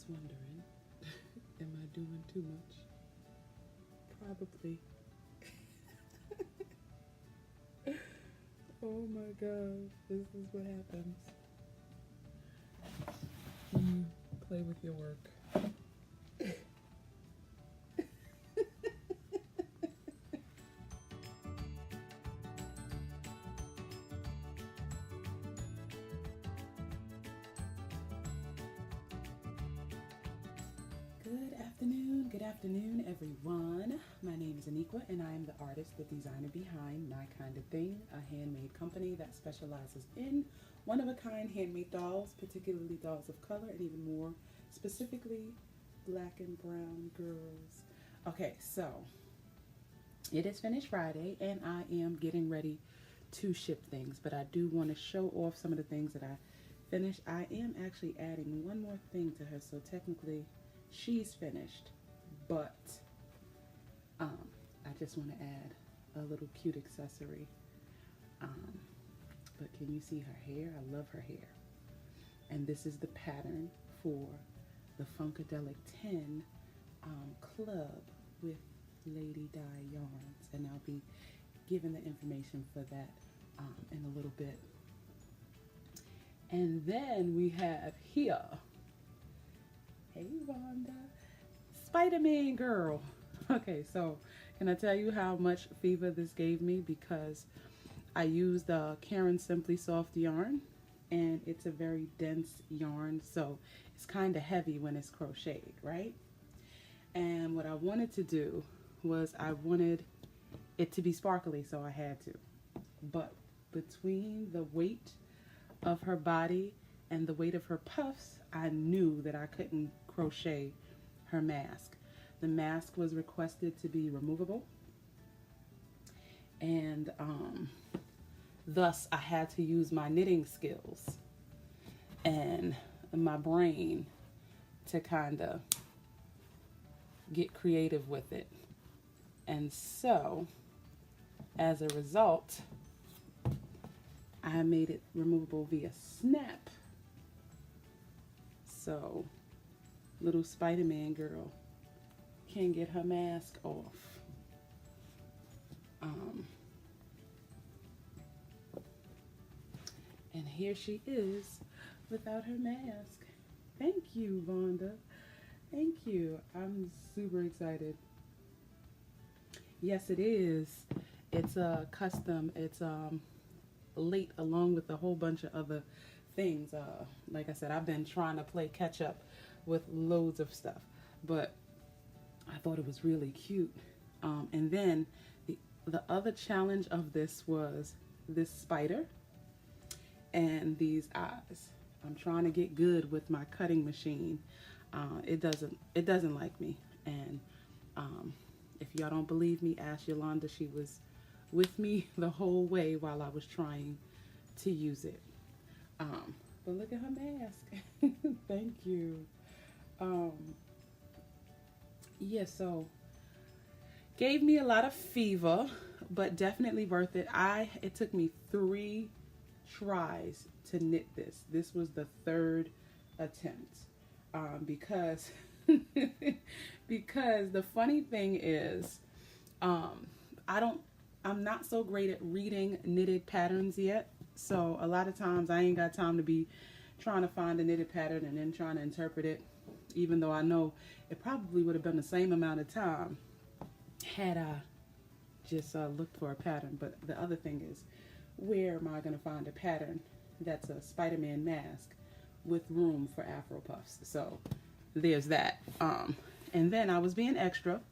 was wondering, am I doing too much? Probably. Oh my gosh, this is what happens. You play with your work. Good afternoon, everyone. My name is Aniqua, and I am the artist, the designer behind My Kind of Thing, a handmade company that specializes in one-of-a-kind handmade dolls, particularly dolls of color, and even more specifically, black and brown girls. Okay, so it is finished Friday, and I am getting ready to ship things, but I do want to show off some of the things that I finished. I am actually adding one more thing to her, so technically she's finished. But I just want to add a little cute accessory. But can you see her hair? I love her hair. And this is the pattern for the Funkadelic 10 club with Lady Di yarns. And I'll be giving the information for that in a little bit. And then we have here, hey Rhonda, Spider-Man girl. Okay, so can I tell you how much fever this gave me? Because I used the Karen Simply Soft yarn, and it's a very dense yarn, so it's kind of heavy when it's crocheted, right? And what I wanted to do was I wanted it to be sparkly, so I had to. But between the weight of her body and the weight of her puffs, I knew that I couldn't crochet her mask. The mask was requested to be removable, and thus I had to use my knitting skills and my brain to kind of get creative with it. And so as a result, I made it removable via snap. So little Spider-Man girl can get her mask off. And here she is without her mask. Thank you, Vonda. Thank you. I'm super excited. Yes, it is. It's a custom. It's late along with a whole bunch of other things. Like I said, I've been trying to play catch up with loads of stuff, but I thought it was really cute. And then the other challenge of this was this spider and these eyes. I'm trying to get good with my cutting machine. It doesn't like me. And if y'all don't believe me, ask Yolanda. She was with me the whole way while I was trying to use it. But look at her mask. Thank you. Yeah, so gave me a lot of fever, but definitely worth it. It took me 3 tries to knit this. This was the 3rd attempt, because because the funny thing is, I'm not so great at reading knitted patterns yet. So a lot of times I ain't got time to be trying to find a knitted pattern and then trying to interpret it, even though I know it probably would have been the same amount of time had I just looked for a pattern. But the other thing is, where am I going to find a pattern that's a Spider-Man mask with room for Afro puffs? So there's that. And then I was being extra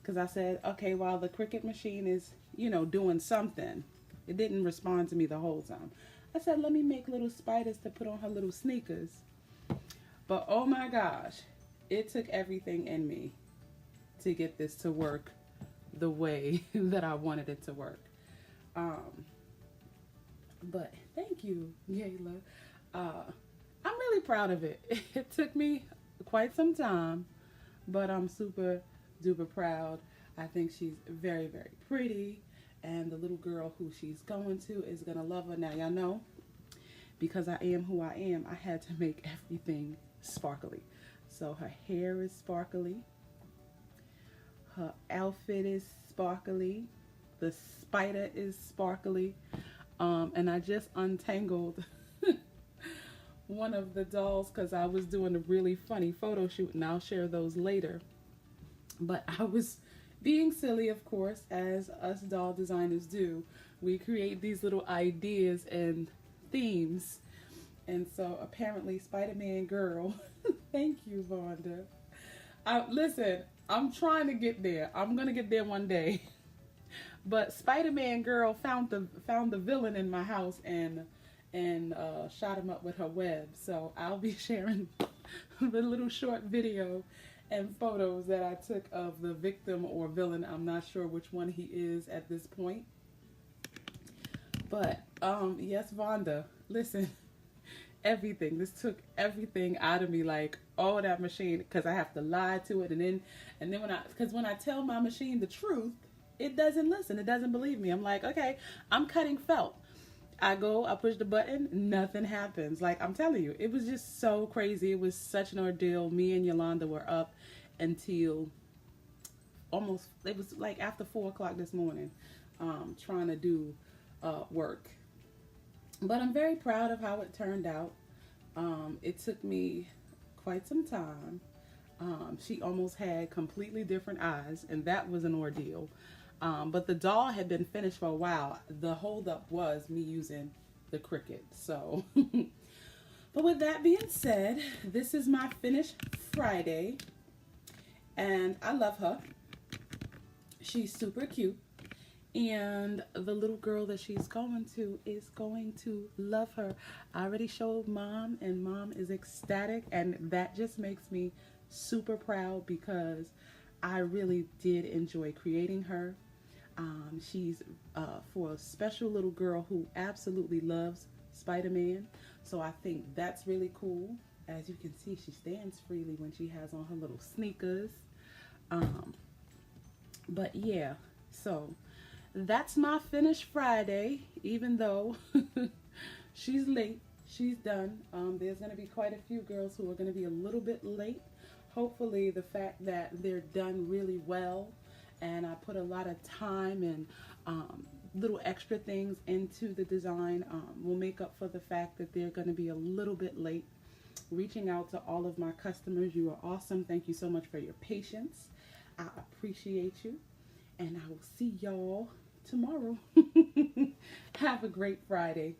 because I said, okay, while the Cricut machine is, doing something, it didn't respond to me the whole time. I said, let me make little spiders to put on her little sneakers. But oh my gosh, it took everything in me to get this to work the way that I wanted it to work. But thank you, Gayla. I'm really proud of it. It took me quite some time, but I'm super duper proud. I think she's very, very pretty, and the little girl who she's going to is gonna love her. Now y'all know, because I am who I am, I had to make everything sparkly. So her hair is sparkly. Her outfit is sparkly. The spider is sparkly. And I just untangled one of the dolls because I was doing a really funny photo shoot, and I'll share those later. But I was being silly, of course, as us doll designers do. We create these little ideas and themes. And so apparently Spider-Man girl, thank you, Vonda. Listen, I'm trying to get there. I'm going to get there one day. But Spider-Man girl found the villain in my house and shot him up with her web. So I'll be sharing the little short video and photos that I took of the victim or villain. I'm not sure which one he is at this point. But yes, Vonda, listen, everything. This took everything out of me, like, oh, that machine, because I have to lie to it, and then when I tell my machine the truth, it doesn't listen. It doesn't believe me. I'm like, okay, I'm cutting felt. I push the button, nothing happens. Like, I'm telling you, it was just so crazy. It was such an ordeal. Me and Yolanda were up until almost, it was like after 4 o'clock this morning, trying to do work. But I'm very proud of how it turned out. It took me quite some time. She almost had completely different eyes, and that was an ordeal. But the doll had been finished for a while. The holdup was me using the Cricut. So, but with that being said, this is my finished Friday, and I love her. She's super cute, and the little girl that she's going to is going to love her. I already showed Mom, and Mom is ecstatic, and that just makes me super proud because I really did enjoy creating her. She's for a special little girl who absolutely loves Spider-Man, so I think that's really cool. As you can see, she stands freely when she has on her little sneakers. But yeah, so that's my finished Friday. Even though she's late, she's done. There's going to be quite a few girls who are going to be a little bit late. Hopefully the fact that they're done really well, and I put a lot of time and little extra things into the design will make up for the fact that they're going to be a little bit late. Reaching out to all of my customers, you are awesome. Thank you so much for your patience. I appreciate you, and I will see y'all tomorrow. Have a great Friday.